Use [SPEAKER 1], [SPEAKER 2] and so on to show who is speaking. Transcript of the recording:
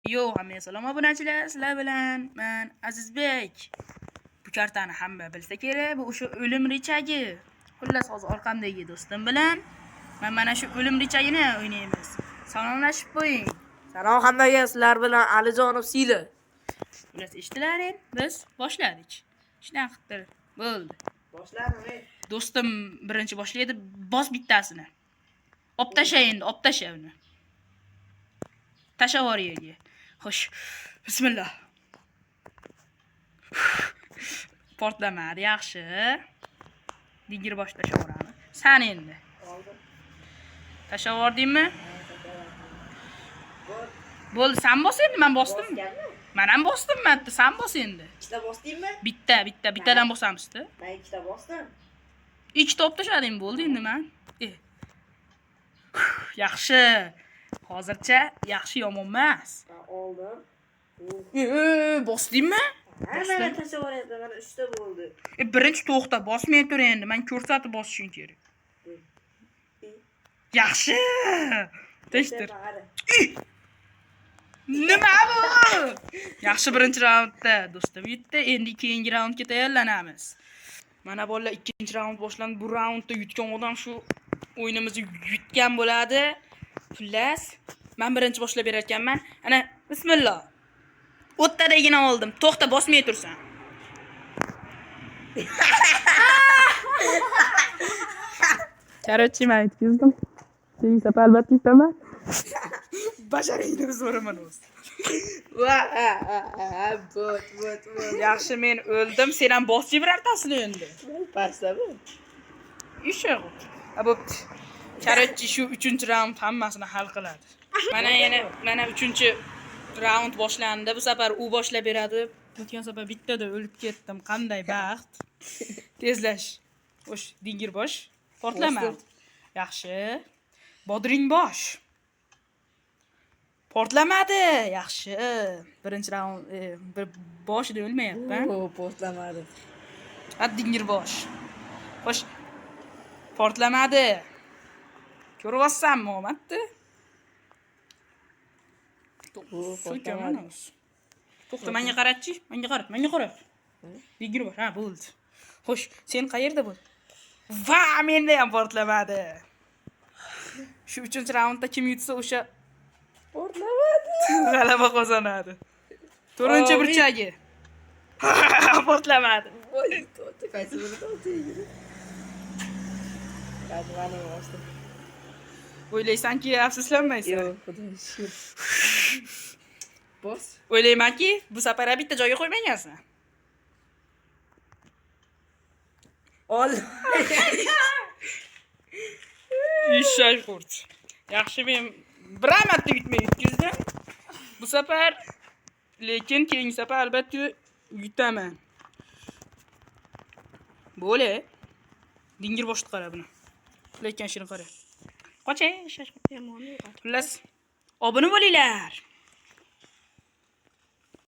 [SPEAKER 1] Yo, hammaga salom obunachilar, sizlar bilan men Azizbek. Bu kartani hamma bilsa kerak, bu o'sha o'lim richagi. Xullas, hozir orqamdagi do'stim bilan men mana shu o'lim richagini o'ynaymiz. Salomlashib qo'ying.
[SPEAKER 2] Salom hammaga, sizlar bilan Alijonov Sili.
[SPEAKER 1] Xullas, eshitdilaring, biz boshladik. Shunaqa qilib bo'ldi.
[SPEAKER 2] Boshlaymi?
[SPEAKER 1] Do'stim birinchi boshlaydi, bos bittasini. Olib tasha endi, olib tasha uni. Tashlavor yerga. Xo'sh, bismillah. Portlamadi, yaxshi. Digir bosh tashlavoramiz. San endi.
[SPEAKER 2] Oldim.
[SPEAKER 1] Tashlavordingmi? Bo'ldi, sen bos endi, men bosdim. Men ham bosdim, men sen bos endi.
[SPEAKER 2] Ikkita bosdingmi?
[SPEAKER 1] Bittadan bosamiz-da.
[SPEAKER 2] Men ikkita bosdim.
[SPEAKER 1] Ikkita olib tashlading, bo'ldi endi men. Yaxshi. Hozircha yaxshi yomon emas.
[SPEAKER 2] Oldim.
[SPEAKER 1] Bosdingmi?
[SPEAKER 2] Mana tashlavorayapti, mana 3 ta bo'ldi.
[SPEAKER 1] Birinchi to'xta, bosmay tur endi. Men ko'rsatib bosishing kerak. Yaxshi. Teshtir. Nima bu? Yaxshi, birinchi raundda do'stim yutdi. Endi keyingi raundga tayyorlanamiz. Mana bolalar, ikkinchi raund boshlandi. Bu raundda yutgan odam shu o'yinimizni yutgan bo'ladi. Xullas, men birinchi boshlab berarkanman. Ana, bismillah. O'ttadagina oldim. To'xta, bosmay tursan. Короче, men aytdim. Keyin safar albatta yutaman. Bajarayni zo'raman o'zi.
[SPEAKER 2] Bot.
[SPEAKER 1] Yaxshi, men o'ldim. Sen ham bosib birartasini endi.
[SPEAKER 2] Pastami?
[SPEAKER 1] Ishaq. Bo'pti. Короче, shu 3-raund hammasini hal qiladi. Mana 3-raund boshlandi. Bu safar u boshlab beradi. O'tgan safar bittada o'lib ketdim. Qanday baxt. Tezlash. Xo'sh, dingir bosh. Portlama. Yaxshi. Bodring bosh. Portlamadi. Yaxshi. Birinchi raund boshida o'lmayapti.
[SPEAKER 2] Portlamadi.
[SPEAKER 1] Dingir bosh. Xo'sh. Portlamadi. Ko'ryapsanmi, omaddi? To'xta, menga qaratchi. Menga qarat. Dingir bosh. Ha, bo'ldi. Xo'sh, sen qayerda bo'l? Va, menda ham portlamadi. Shu 3-raundda kim yutsa o'sha
[SPEAKER 2] Portlamadi.
[SPEAKER 1] g'alaba qozonadi. 4-burchagi. Portlamadi.
[SPEAKER 2] Voy, to'xta, qaysi biri to'xta. Qadimani bosdim.
[SPEAKER 1] O'ylaysanki, afsuslanmaysan.
[SPEAKER 2] Yo'q, xudo shukr. Bos.
[SPEAKER 1] O'ylaymanki, bu safar bitta joyga qo'ymagansan.
[SPEAKER 2] Ol.
[SPEAKER 1] Ishshay qurt. Yaxshi, men bir marta yutmay yutkizdim. Bu safar, lekin keyingi safar albatta yutaman. Bo'le. Dingir boshni qara buni. Lekin shirin qara. Qo'chay, shashqat yomonni yo'qot. Xullas, obuna bo'linglar.